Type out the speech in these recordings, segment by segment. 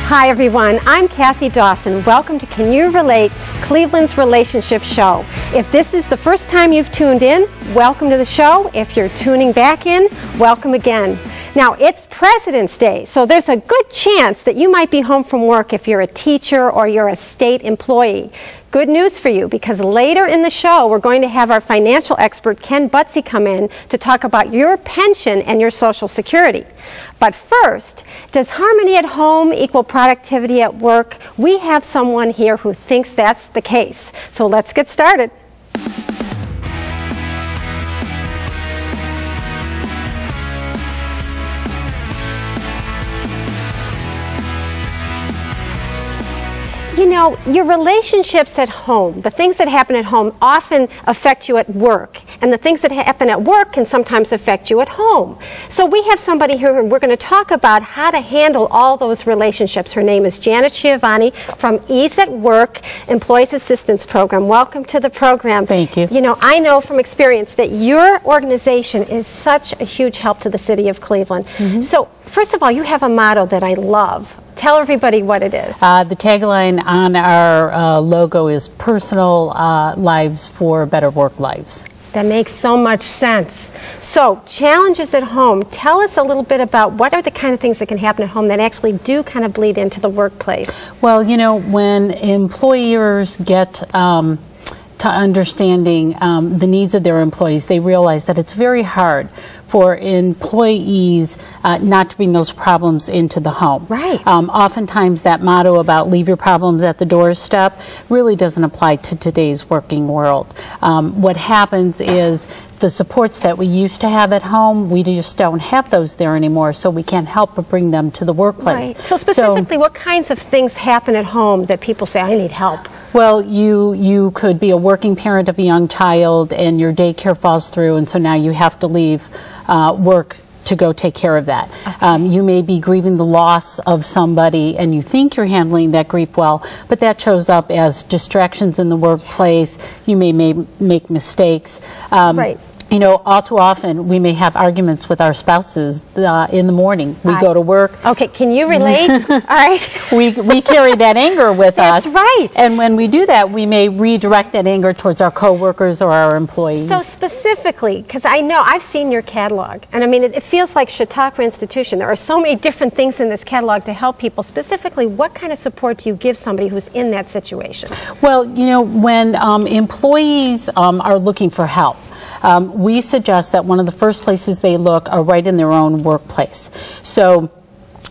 Hi everyone, I'm Kathy Dawson. Welcome to Can You Relate, Cleveland's relationship show. If this is the first time you've tuned in, welcome to the show. If you're tuning back in, welcome again. Now, it's President's Day, so there's a good chance that you might be home from work if you're a teacher or you're a state employee. Good news for you, because later in the show we're going to have our financial expert Ken Butsey come in to talk about your pension and your Social Security. But first, does harmony at home equal productivity at work? We have someone here who thinks that's the case. So let's get started. You know, your relationships at home, the things that happen at home often affect you at work. And the things that happen at work can sometimes affect you at home. So we have somebody here and we're going to talk about how to handle all those relationships. Her name is Janet Giovanni from Ease at Work Employees Assistance Program. Welcome to the program. Thank you. You know, I know from experience that your organization is such a huge help to the city of Cleveland. So first of all, you have a motto that I love. Tell everybody what it is. The tagline on our logo is personal lives for better work lives. That makes so much sense. So, challenges at home. Tell us a little bit about what are the kind of things that can happen at home that actually do kind of bleed into the workplace. Well, you know, when employers get to understanding the needs of their employees, they realize that it's very hard for employees not to bring those problems into the home. Right. Oftentimes that motto about leave your problems at the doorstep really doesn't apply to today's working world. What happens is the supports that we used to have at home, we just don't have those there anymore, so we can't help but bring them to the workplace. Right. So specifically, what kinds of things happen at home that people say, I need help? Well, you could be a working parent of a young child and your daycare falls through, and so now you have to leave work to go take care of that. Okay. You may be grieving the loss of somebody and you think you're handling that grief well, but that shows up as distractions in the workplace. You may make mistakes. Right. You know, all too often we may have arguments with our spouses in the morning. We go to work. Okay, can you relate? All right. We carry that anger with us. That's right. And when we do that, we may redirect that anger towards our coworkers or our employees. So specifically, because I know I've seen your catalog, and I mean, it feels like Chautauqua Institution. There are so many different things in this catalog to help people. Specifically, what kind of support do you give somebody who's in that situation? Well, you know, when employees are looking for help, we suggest that one of the first places they look are right in their own workplace. So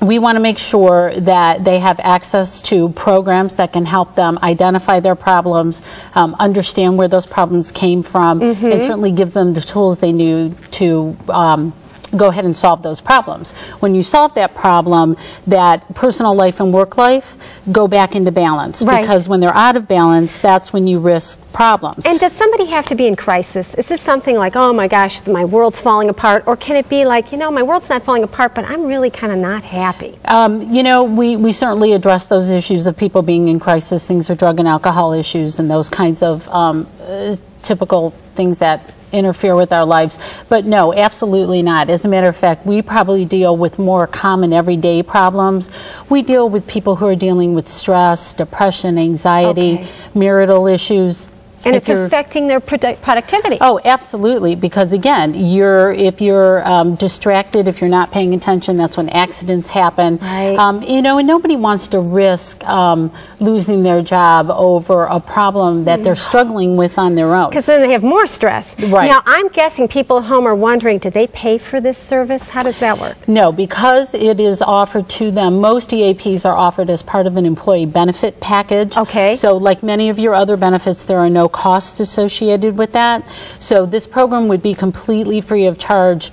we want to make sure that they have access to programs that can help them identify their problems, understand where those problems came from, and certainly give them the tools they need to go ahead and solve those problems. When you solve that problem, that personal life and work life go back into balance. Right. Because when they're out of balance, that's when you risk problems. And does somebody have to be in crisis? Is this something like, oh my gosh, my world's falling apart? Or can it be like, you know, my world's not falling apart, but I'm really kind of not happy? You know, we certainly address those issues of people being in crisis, things with drug and alcohol issues and those kinds of typical things that interfere with our lives. But no, absolutely not. As a matter of fact, we probably deal with more common everyday problems. We deal with people who are dealing with stress, depression, anxiety, marital issues. And it's affecting their productivity. Oh, absolutely, because again, if you're distracted, if you're not paying attention, that's when accidents happen. Right. You know, and nobody wants to risk losing their job over a problem that they're struggling with on their own. Because then they have more stress. Right. Now, I'm guessing people at home are wondering, do they pay for this service? How does that work? No, because it is offered to them. Most EAPs are offered as part of an employee benefit package. Okay. So like many of your other benefits, there are no costs associated with that. So this program would be completely free of charge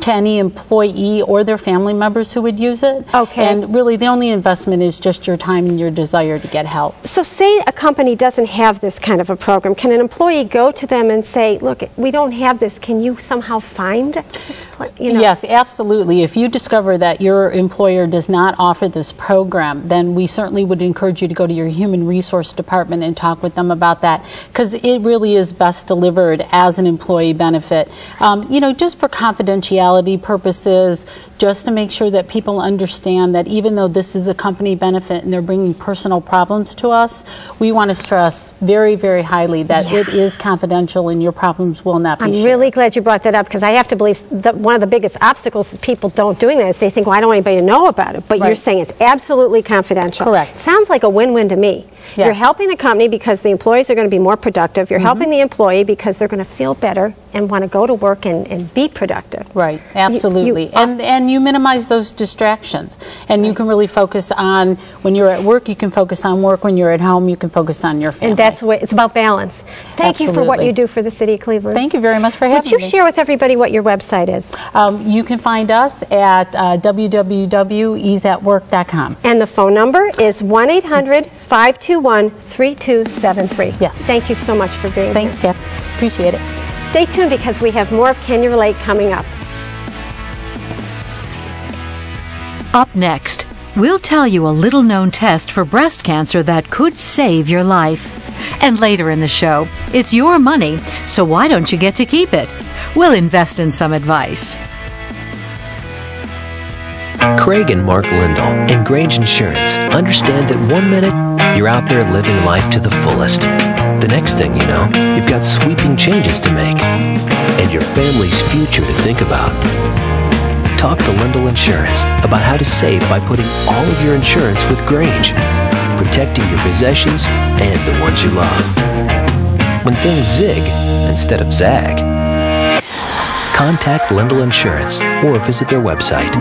to any employee or their family members who would use it. Okay. And really the only investment is just your time and your desire to get help. So say a company doesn't have this kind of a program. Can an employee go to them and say, look, we don't have this. Can you somehow find this? You know? Yes, absolutely. If you discover that your employer does not offer this program, then we certainly would encourage you to go to your human resource department and talk with them about that, because it really is best delivered as an employee benefit. You know, just for confidentiality legality purposes, just to make sure that people understand that even though this is a company benefit and they're bringing personal problems to us, we want to stress very, very highly that it is confidential and your problems will not be shared. I'm really glad you brought that up, because I have to believe that one of the biggest obstacles is people don't doing that is they think, well, I don't want anybody to know about it. But you're saying it's absolutely confidential. Correct. Sounds like a win-win to me. Yes. You're helping the company because the employees are going to be more productive. You're helping the employee because they're going to feel better and want to go to work and be productive. Right, absolutely. And you minimize those distractions. And you can really focus on, when you're at work, you can focus on work. When you're at home, you can focus on your family. And that's what it's about, balance. Thank you for what you do for the City of Cleveland. Thank you very much for having me. Would you share with everybody what your website is? You can find us at www.easeatwork.com. And the phone number is 1-800-521-3273. Yes. Thank you so much for being here. Thanks, Kath. Appreciate it. Stay tuned, because we have more of Can You Relate coming up. Up next, we'll tell you a little-known test for breast cancer that could save your life. And later in the show, it's your money, so why don't you get to keep it? We'll invest in some advice. Craig and Mark Lindahl and Grange Insurance understand that 1 minute you're out there living life to the fullest. The next thing you know, you've got sweeping changes to make and your family's future to think about. Talk to Lindahl Insurance about how to save by putting all of your insurance with Grange, protecting your possessions and the ones you love. When things zig instead of zag, contact Lindahl Insurance or visit their website.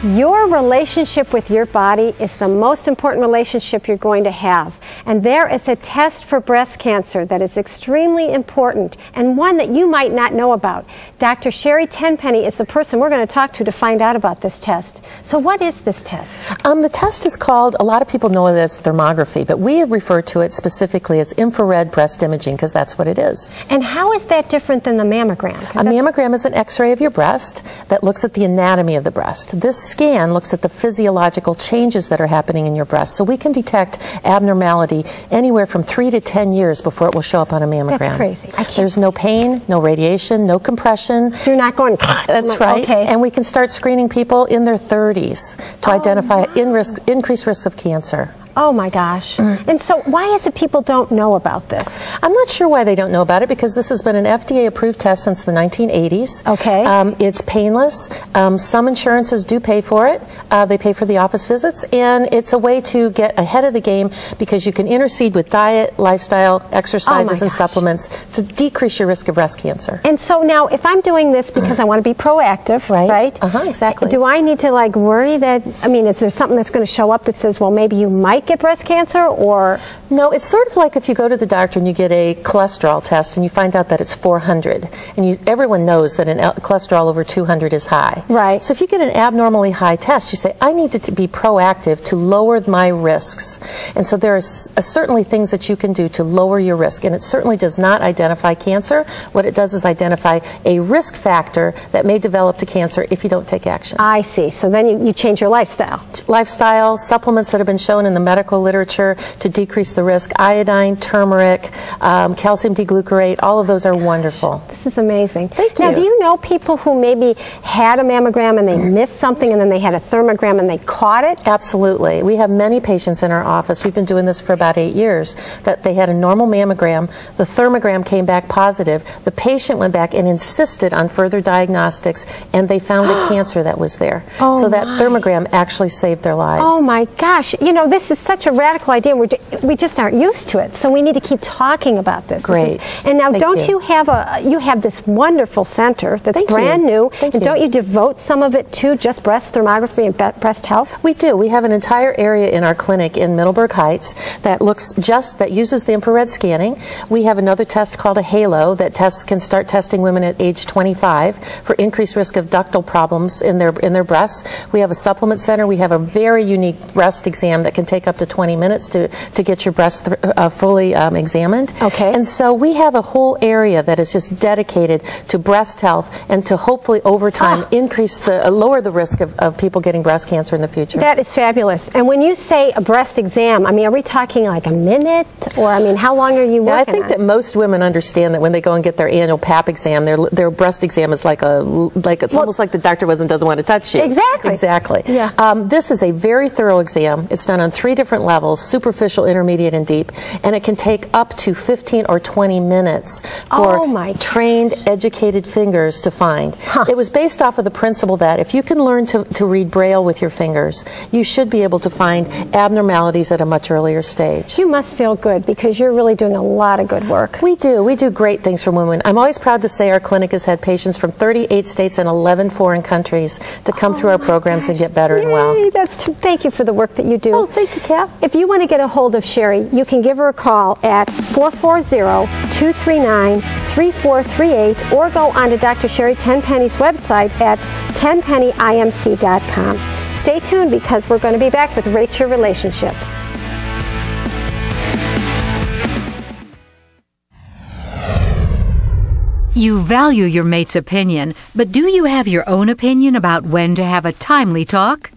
Your relationship with your body is the most important relationship you're going to have. And there is a test for breast cancer that is extremely important, and one that you might not know about. Dr. Sherry Tenpenny is the person we're going to talk to find out about this test. So what is this test? The test is called, a lot of people know it as thermography, but we refer to it specifically as infrared breast imaging, because that's what it is. And how is that different than the mammogram? A mammogram is an x-ray of your breast that looks at the anatomy of the breast. This scan looks at the physiological changes that are happening in your breast. So we can detect abnormality anywhere from 3 to 10 years before it will show up on a mammogram. That's crazy. There's no pain, no radiation, no compression. You're not going... That's right. Okay. And we can start screening people in their 30s to identify increased risks of cancer. Oh my gosh. And so why is it people don't know about this? I'm not sure why they don't know about it, because this has been an FDA approved test since the 1980s. Okay. It's painless. Some insurances do pay for it. They pay for the office visits, and it's a way to get ahead of the game, because you can intercede with diet, lifestyle, exercises, and supplements to decrease your risk of breast cancer. And so now, if I'm doing this because I want to be proactive, right? Exactly. Do I need to worry that, I mean, is there something that's going to show up that says, well, maybe you might get breast cancer, or? No, it's sort of like if you go to the doctor and you get a cholesterol test and you find out that it's 400, and everyone knows that cholesterol over 200 is high. Right. So if you get an abnormally high test, you say, I need to be proactive to lower my risks. And so there are certainly things that you can do to lower your risk, and it certainly does not identify cancer. What it does is identify a risk factor that may develop to cancer if you don't take action. I see. So then you change your lifestyle. Lifestyle, supplements that have been shown in the medical literature to decrease the risk, iodine, turmeric, calcium D-glucarate, all of those are wonderful. This is amazing. Thank you. Now, do you know people who maybe had a mammogram and they missed something, and then they had a thermogram and they caught it? Absolutely. We have many patients in our office, we've been doing this for about 8 years, that they had a normal mammogram, the thermogram came back positive, the patient went back and insisted on further diagnostics, and they found a cancer that was there. So that thermogram actually saved their lives. Oh my gosh. You know, this is such a radical idea. We just aren't used to it. So we need to keep talking about this. Great. And now, you have this wonderful center that's brand new. Thank and you. don't you devote some of it to just breast thermography and breast health? We do. We have an entire area in our clinic in Middleburg Heights that uses the infrared scanning. We have another test called a Halo that can start testing women at age 25 for increased risk of ductal problems in their breasts. We have a supplement center. We have a very unique breast exam that can take up to 20 minutes to get your breast fully examined. Okay. And so we have a whole area that is just dedicated to breast breast health and to hopefully over time increase lower the risk of people getting breast cancer in the future. That is fabulous. And when you say a breast exam, I mean, are we talking like a minute? Or, I mean, how long are you working I think that most women understand that when they go and get their annual Pap exam, their breast exam is it's almost like the doctor doesn't want to touch you. Exactly. Exactly. Yeah. This is a very thorough exam. It's done on 3 different levels, superficial, intermediate, and deep, and it can take up to 15 or 20 minutes for trained, educated fingers to find. It was based off of the principle that if you can learn to read Braille with your fingers, you should be able to find abnormalities at a much earlier stage. You must feel good because you're really doing a lot of good work. We do. We do great things for women. I'm always proud to say our clinic has had patients from 38 states and 11 foreign countries to come through our programs and get better and well. Thank you for the work that you do. Oh, thank you, Kat. If you want to get a hold of Sherry, you can give her a call at 440-239-3438 or go on to Dr. Sherry Tenpenny's website at tenpennyimc.com. Stay tuned because we're going to be back with Rate Your Relationship. You value your mate's opinion, but do you have your own opinion about when to have a timely talk?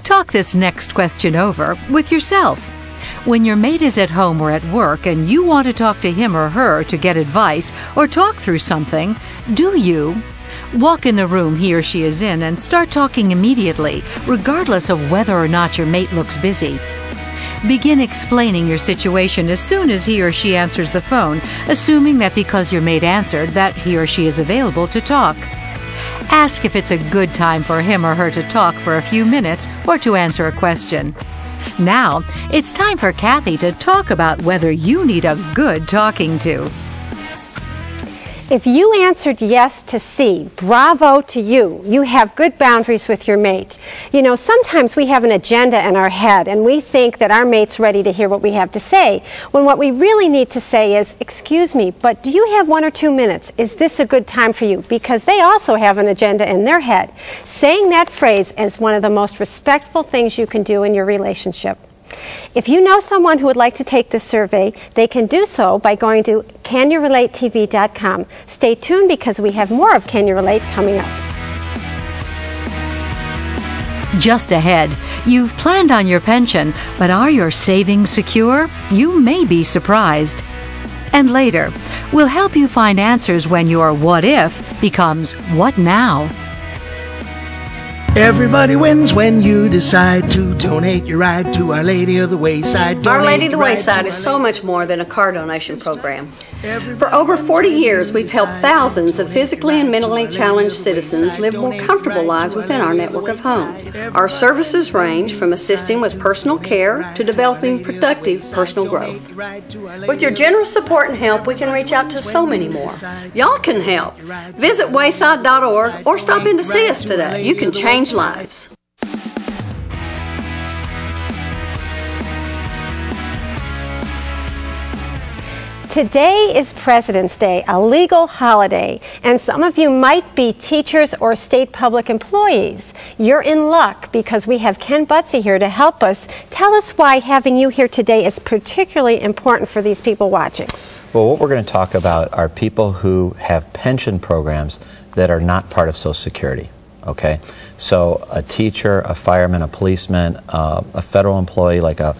Talk this next question over with yourself. When your mate is at home or at work and you want to talk to him or her to get advice or talk through something, do you walk in the room he or she is in and start talking immediately, regardless of whether or not your mate looks busy? Begin explaining your situation as soon as he or she answers the phone, assuming that because your mate answered that he or she is available to talk. Ask if it's a good time for him or her to talk for a few minutes or to answer a question. Now, it's time for Kathy to talk about whether you need a good talking to. If you answered yes to C, bravo to you. You have good boundaries with your mate. You know, sometimes we have an agenda in our head and we think that our mate's ready to hear what we have to say, when what we really need to say is, excuse me, but do you have 1 or 2 minutes? Is this a good time for you? Because they also have an agenda in their head. Saying that phrase is one of the most respectful things you can do in your relationship. If you know someone who would like to take this survey, they can do so by going to CanYouRelateTV.com. Stay tuned because we have more of Can You Relate coming up. Just ahead, you've planned on your pension, but are your savings secure? You may be surprised. And later, we'll help you find answers when your what if becomes what now. Everybody wins when you decide to donate your ride to Our Lady of the Wayside. Our Lady of the Wayside is so much more than a car donation program. For over 40 years, we've helped thousands of physically and mentally challenged citizens live more comfortable lives within our network of homes. Our services range from assisting with personal care to developing productive personal growth. With your generous support and help, we can reach out to so many more. Y'all can help. Visit wayside.org or stop in to see us today. You can change lives. Today is President's Day, a legal holiday, and some of you might be teachers or state public employees. You're in luck because we have Ken Butsey here to help us. Tell us why having you here today is particularly important for these people watching. Well, what we're going to talk about are people who have pension programs that are not part of Social Security. Okay, so a teacher, a fireman, a policeman, a federal employee like a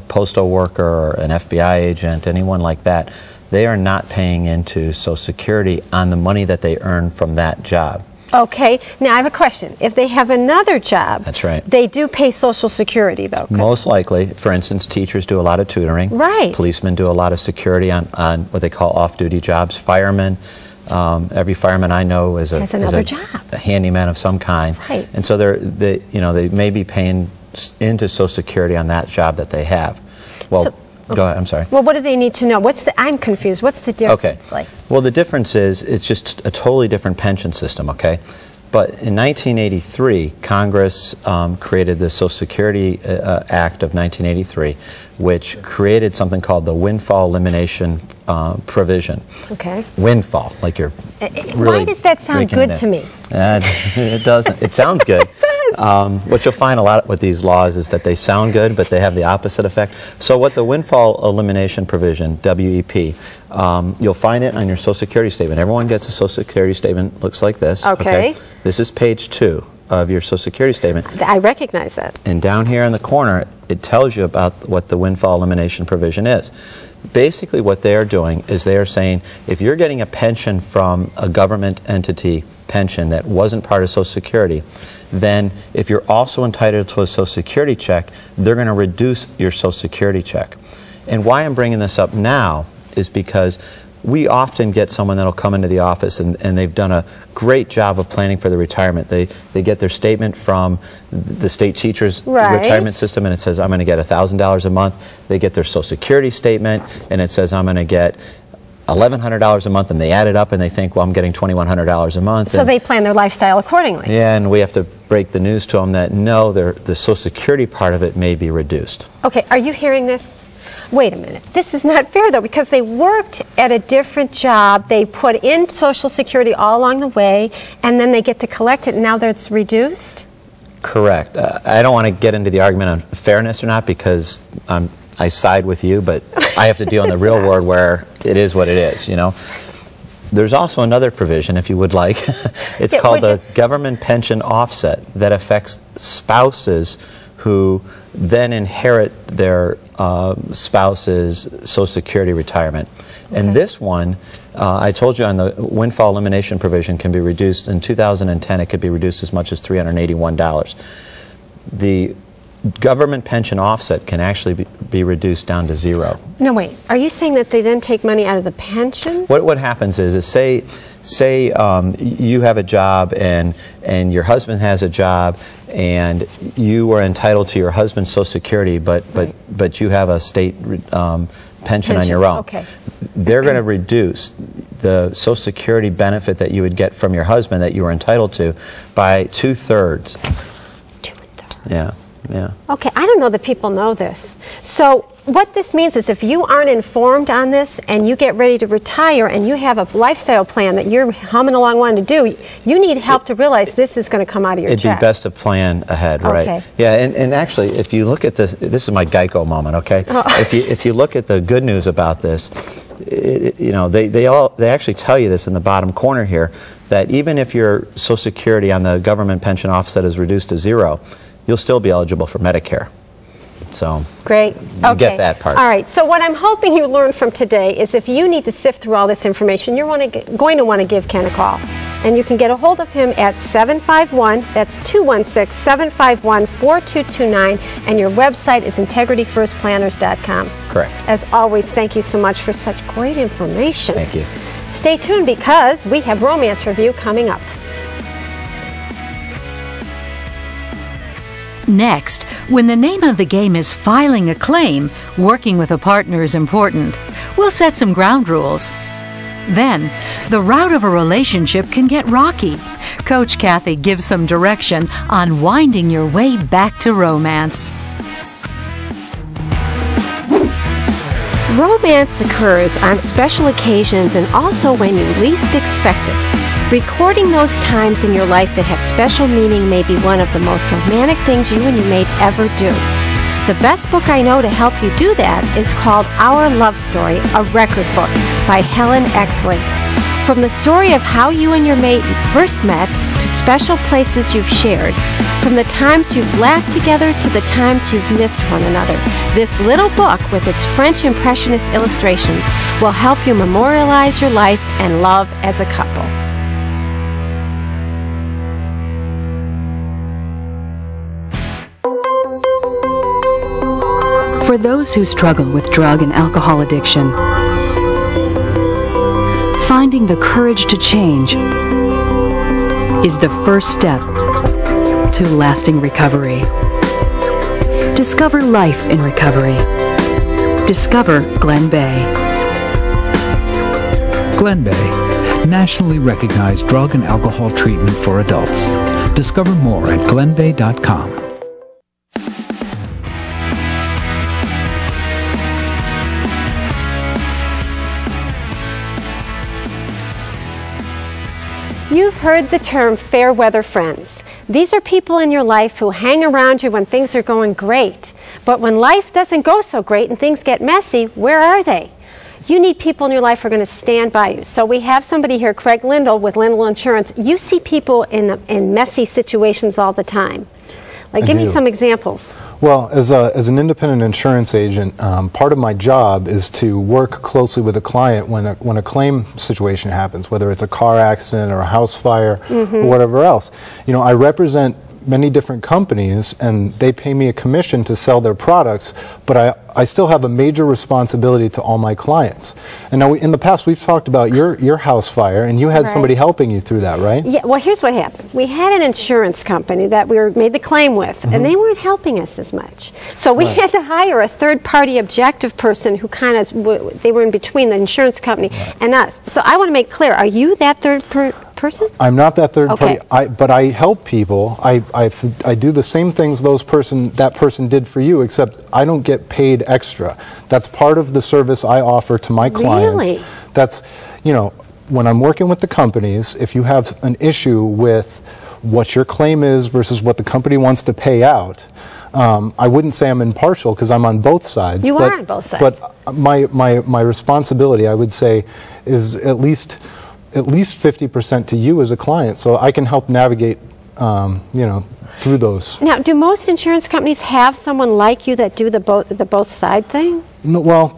postal worker or an FBI agent, anyone like that, they are not paying into Social Security on the money that they earn from that job. Okay, now I have a question. If they have another job, that's right, they do pay Social Security though? Most likely. For instance, teachers do a lot of tutoring. Right. Policemen do a lot of security on what they call off-duty jobs. Firemen, every fireman I know is a handyman of some kind, right. And so they may be paying into Social Security on that job that they have. Well, go ahead. I'm sorry. Well, what do they need to know? I'm confused. What's the difference? Okay. Well, the difference is it's just a totally different pension system. Okay. But in 1983, Congress created the Social Security Act of 1983, which created something called the windfall elimination provision. Okay. Windfall, like you're really. Why does that sound good to me? It doesn't. It sounds good. What you'll find a lot with these laws is that they sound good, but they have the opposite effect. So what the windfall elimination provision, WEP, you'll find it on your Social Security statement. Everyone gets a Social Security statement, looks like this. Okay. This is page 2 of your Social Security statement. I recognize that. And down here in the corner, it tells you about what the windfall elimination provision is. Basically what they are doing is they are saying if you're getting a pension from a government entity pension that wasn't part of Social Security, then if you're also entitled to a Social Security check, they're going to reduce your Social Security check. And why I'm bringing this up now is because we often get someone that'll come into the office and they've done a great job of planning for their retirement. They get their statement from the state teacher's retirement system and it says, I'm going to get $1,000 a month. They get their Social Security statement and it says, I'm going to get $1,100 a month, and they add it up and they think, well, I'm getting $2,100 a month. So they plan their lifestyle accordingly. Yeah, and we have to break the news to them that no, the Social Security part of it may be reduced. Okay, are you hearing this? Wait a minute. This is not fair, though, because they worked at a different job. They put in Social Security all along the way, and then they get to collect it, and now that's reduced? Correct. I don't want to get into the argument on fairness or not because I side with you, but I have to deal in the real world where it is what it is, you know. There's also another provision, if you would like. It's called the government pension offset that affects spouses who then inherit their spouse's Social Security retirement. And this one, I told you on the windfall elimination provision can be reduced. In 2010, it could be reduced as much as $381. The government pension offset can actually be reduced down to 0. No, wait. Are you saying that they then take money out of the pension? What happens is say you have a job and your husband has a job and you are entitled to your husband's Social Security, but you have a state pension on your own. Okay. They're going to reduce the Social Security benefit that you would get from your husband that you were entitled to by 2/3. 2/3. Yeah. Yeah. Okay, I don't know that people know this. So what this means is if you aren't informed on this and you get ready to retire and you have a lifestyle plan that you're humming along wanting to do, you need help to realize this is going to come out of your check. It'd be best to plan ahead, right? Okay. Yeah, and actually, if you look at this is my Geico moment, okay? Oh. If you look at the good news about this, you know, they actually tell you this in the bottom corner here, that even if your Social Security on the government pension offset is reduced to 0, you'll still be eligible for Medicare. So great. You get that part. All right. So what I'm hoping you learn from today is if you need to sift through all this information, you're going to want to give Ken a call. And you can get a hold of him at 751, that's 216-751-4229, and your website is integrityfirstplanners.com. Correct. As always, thank you so much for such great information. Thank you. Stay tuned because we have Romance Review coming up. Next, when the name of the game is filing a claim, working with a partner is important. We'll set some ground rules. Then, the route of a relationship can get rocky. Coach Kathy gives some direction on winding your way back to romance. Romance occurs on special occasions and also when you least expect it. Recording those times in your life that have special meaning may be one of the most romantic things you and your mate ever do. The best book I know to help you do that is called Our Love Story, a record book by Helen Exley. From the story of how you and your mate first met to special places you've shared, from the times you've laughed together to the times you've missed one another, this little book with its French Impressionist illustrations will help you memorialize your life and love as a couple. For those who struggle with drug and alcohol addiction, finding the courage to change is the first step to lasting recovery. Discover life in recovery. Discover Glen Bay. Glen Bay, nationally recognized drug and alcohol treatment for adults. Discover more at glenbay.com. You've heard the term fair weather friends. These are people in your life who hang around you when things are going great. But when life doesn't go so great and things get messy, where are they? You need people in your life who are going to stand by you. So we have somebody here, Craig Lindell with Lindell Insurance. You see people in messy situations all the time. Like, give me some examples. Well, as an independent insurance agent, part of my job is to work closely with a client when a claim situation happens, whether it's a car accident or a house fire or whatever else. You know, I represent many different companies and they pay me a commission to sell their products, but I still have a major responsibility to all my clients. And now in the past we've talked about your house fire and you had somebody helping you through that, right? Yeah, well here's what happened. We had an insurance company that we made the claim with and they weren't helping us as much. So we had to hire a third-party objective person who kind of, they were in between the insurance company and us. So I want to make clear, are you that third person? I'm not that third party, but I help people. I do the same things that person did for you, except I don't get paid extra. That's part of the service I offer to my clients. Really? That's, you know, when I'm working with the companies, if you have an issue with what your claim is versus what the company wants to pay out, I wouldn't say I'm impartial because I'm on both sides. You are on both sides. But my responsibility, I would say, is at least 50% to you as a client, so I can help navigate, you know, through those. Now, do most insurance companies have someone like you that do the both side thing? No, well,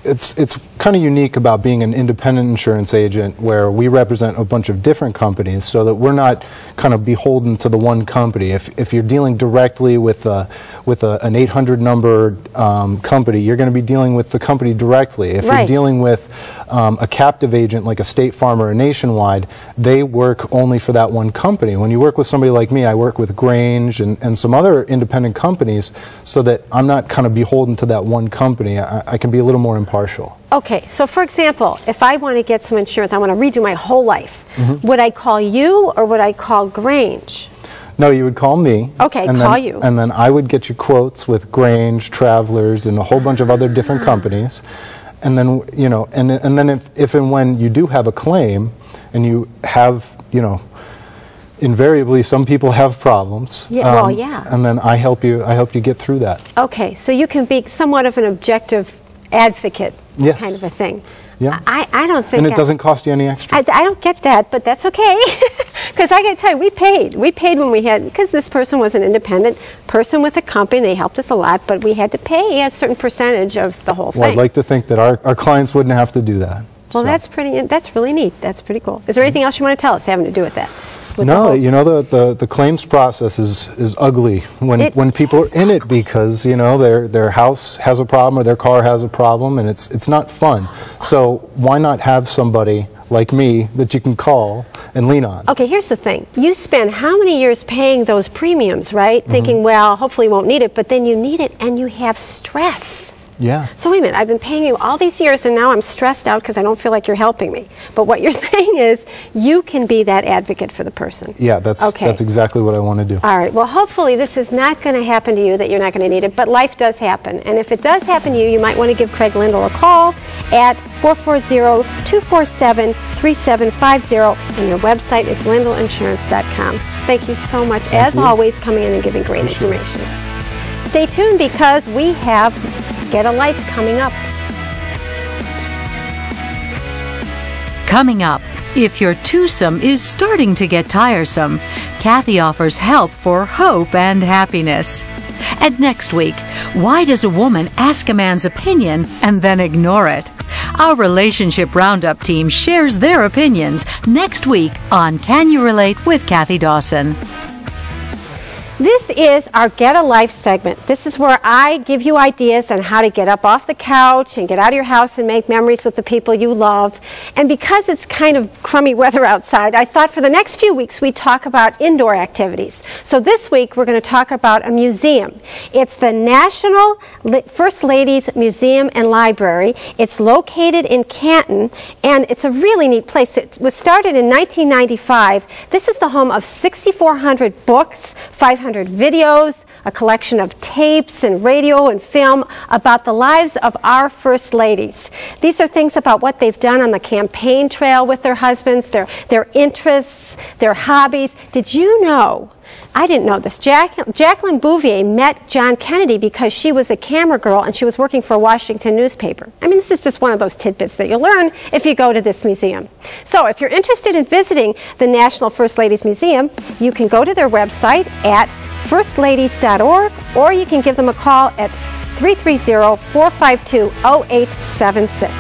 it's kind of unique about being an independent insurance agent where we represent a bunch of different companies so that we're not kind of beholden to the one company. If you're dealing directly with an 800 number company, you're going to be dealing with the company directly. If you're dealing with a captive agent like a State Farm or a Nationwide, they work only for that one company. When you work with somebody like me, I work with Grange and some other independent companies so that I'm not kind of beholden to that one company. I can be a little more impartial. Okay, so for example, if I want to get some insurance, I want to redo my whole life, would I call you or would I call Grange? No, you would call me. Okay, you. And then I would get you quotes with Grange, Travelers, and a whole bunch of other different companies. And then, you know, and then if and when you do have a claim, and you have, you know, invariably some people have problems. Yeah, well, yeah. And then I help you get through that. Okay, so you can be somewhat of an objective advocate kind of a thing. Yeah. I don't think. And it doesn't cost you any extra. I don't get that, but that's okay. Because I got to tell you, we paid when we had, because this person was an independent person with a company, they helped us a lot, but we had to pay a certain percentage of the whole thing. Well, I'd like to think that our clients wouldn't have to do that. Well, that's really neat. That's pretty cool. Is there anything else you want to tell us having to do with that? No, you know, the claims process is ugly when people are in it because, you know, their house has a problem or their car has a problem and it's not fun. So why not have somebody like me that you can call and lean on? Okay, here's the thing. You spend how many years paying those premiums, right? Thinking, well, hopefully you won't need it, but then you need it and you have stress. Yeah. So wait a minute, I've been paying you all these years and now I'm stressed out because I don't feel like you're helping me. But what you're saying is you can be that advocate for the person. Yeah, that's exactly what I want to do. All right, well hopefully this is not going to happen to you, that you're not going to need it, but life does happen. And if it does happen to you, you might want to give Craig Lindell a call at 440-247-3750 and your website is lindellinsurance.com. Thank you so much, as always, coming in and giving great information. Stay tuned because we have Get a Life coming up. Coming up, if your twosome is starting to get tiresome, Kathy offers help for hope and happiness. And next week, why does a woman ask a man's opinion and then ignore it? Our Relationship Roundup team shares their opinions next week on Can You Relate with Kathy Dawson. This is our Get a Life segment. This is where I give you ideas on how to get up off the couch and get out of your house and make memories with the people you love. And because it's kind of crummy weather outside, I thought for the next few weeks we'd talk about indoor activities. So this week we're going to talk about a museum. It's the National First Ladies Museum and Library. It's located in Canton, and it's a really neat place. It was started in 1995. This is the home of 6,400 books, 500 500 videos, a collection of tapes and radio and film about the lives of our First Ladies. These are things about what they've done on the campaign trail with their husbands, their interests, their hobbies. Did you know? I didn't know this. Jacqueline Bouvier met John Kennedy because she was a camera girl and she was working for a Washington newspaper. I mean, this is just one of those tidbits that you'll learn if you go to this museum. So if you're interested in visiting the National First Ladies Museum, you can go to their website at firstladies.org, or you can give them a call at 330-452-0876.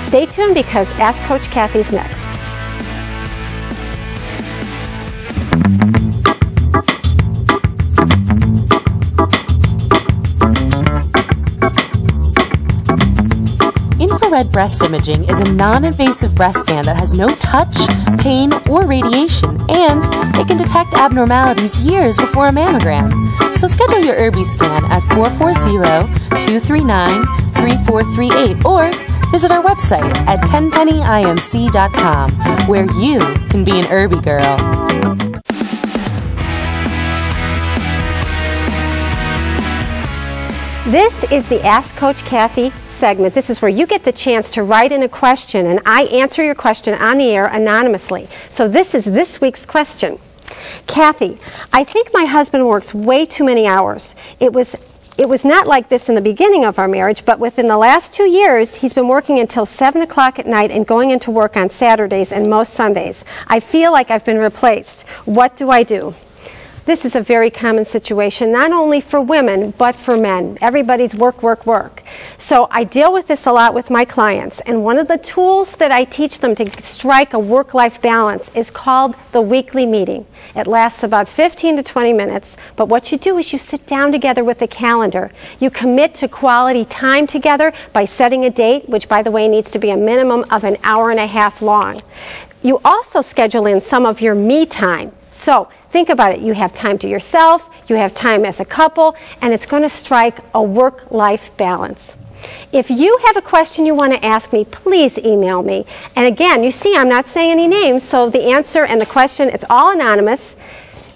Stay tuned because Ask Coach Kathy's next. Infrared breast imaging is a non-invasive breast scan that has no touch, pain, or radiation, and it can detect abnormalities years before a mammogram. So schedule your IRBI scan at 440-239-3438 or visit our website at tenpennyimc.com, where you can be an IRBI girl. This is the Ask Coach Kathy segment. This is where you get the chance to write in a question and I answer your question on the air anonymously. So this is this week's question. Kathy, I think my husband works way too many hours. It was not like this in the beginning of our marriage, but within the last 2 years, he's been working until 7 o'clock at night and going into work on Saturdays and most Sundays. I feel like I've been replaced. What do I do? This is a very common situation, not only for women, but for men. Everybody's work, work, work. So I deal with this a lot with my clients, and one of the tools that I teach them to strike a work-life balance is called the weekly meeting. It lasts about 15 to 20 minutes, but what you do is you sit down together with a calendar. You commit to quality time together by setting a date, which, by the way, needs to be a minimum of an hour and a half long. You also schedule in some of your me time. So think about it. You have time to yourself, you have time as a couple, and it's going to strike a work-life balance. If you have a question you want to ask me, please email me. And again, you see I'm not saying any names, so the answer and the question, it's all anonymous.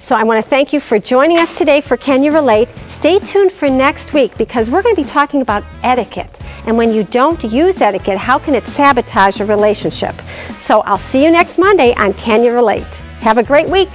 So I want to thank you for joining us today for Can You Relate? Stay tuned for next week because we're going to be talking about etiquette. And when you don't use etiquette, how can it sabotage a relationship? So I'll see you next Monday on Can You Relate? Have a great week.